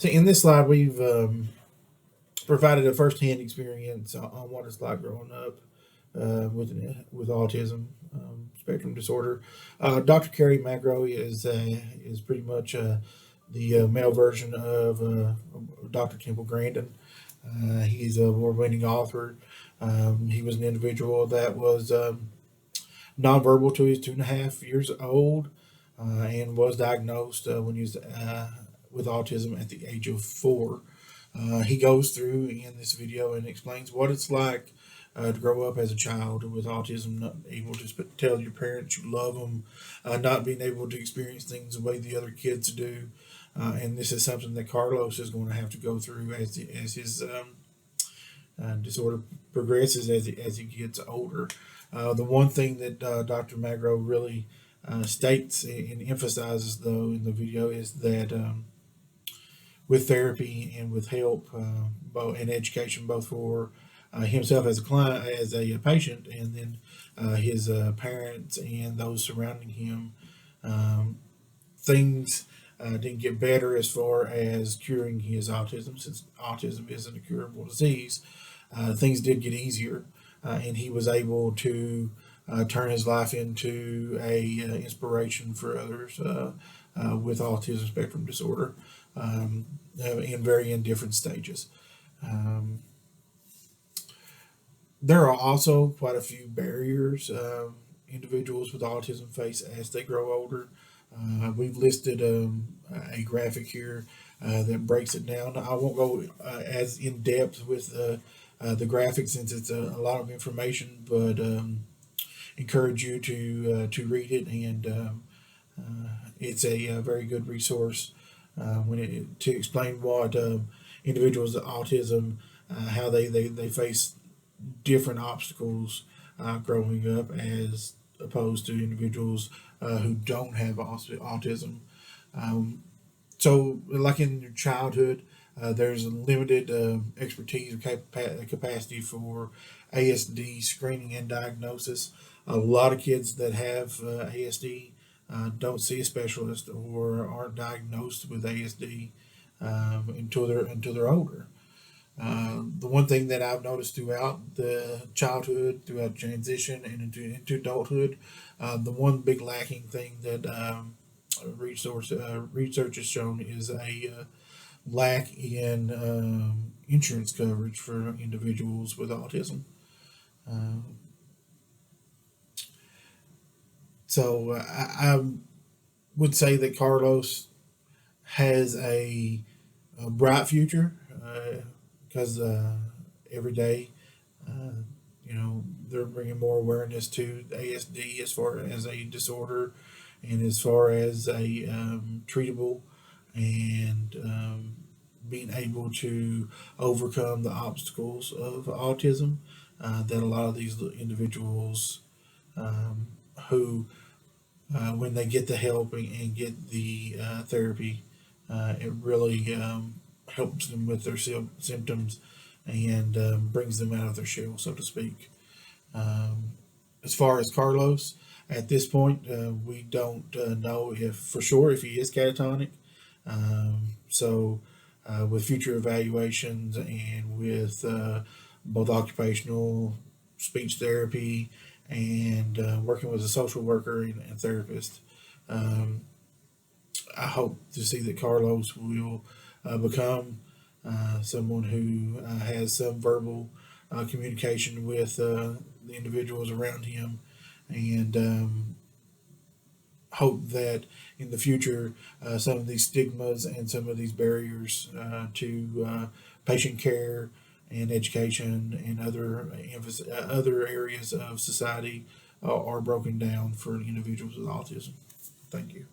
So in this slide, we've provided a first-hand experience on what it's like growing up with autism spectrum disorder. Dr. Kerry Magro is pretty much the male version of Dr. Temple Grandin. He's a award-winning author. He was an individual that was nonverbal till he was 2.5 years old, and was diagnosed when he was with autism at the age of 4. He goes through in this video and explains what it's like to grow up as a child with autism, not able to tell your parents you love them, not being able to experience things the way the other kids do. And this is something that Carlos is going to have to go through as his disorder progresses as he gets older. The one thing that Dr. Magro really states and emphasizes, though, in the video is that with therapy and with help both and education, both for himself as a client, as a patient, and then his parents and those surrounding him, things didn't get better as far as curing his autism, since autism isn't a curable disease. Things did get easier, and he was able to turn his life into a inspiration for others with autism spectrum disorder in varying different stages. There are also quite a few barriers individuals with autism face as they grow older. We've listed a graphic here that breaks it down. I won't go as in depth with the graphic, since it's a lot of information, but encourage you to read it, and it's a very good resource to explain what individuals with autism, how they face different obstacles growing up as opposed to individuals who don't have autism. So, like in your childhood, there's a limited expertise or capacity for ASD screening and diagnosis. A lot of kids that have ASD don't see a specialist or aren't diagnosed with ASD until they're older. The one thing that I've noticed throughout the childhood, throughout transition, and into adulthood, the one big lacking thing that research has shown is a lack in insurance coverage for individuals with autism. Uh, so I would say that Carlos has a bright future because every day, uh, they're bringing more awareness to ASD as far as a disorder and as far as a treatable, and being able to overcome the obstacles of autism that a lot of these individuals um, who, when they get the help and get the therapy, it really helps them with their symptoms and brings them out of their shell, so to speak. Um, as far as Carlos, at this point, we don't know if for sure if he is catatonic. So, with future evaluations and with both occupational speech therapy and working with a social worker and therapist, um, I hope to see that Carlos will become someone who has some verbal communication with the individuals around him, and hope that in the future some of these stigmas and some of these barriers to patient care and education and other areas of society are broken down for individuals with autism. Thank you.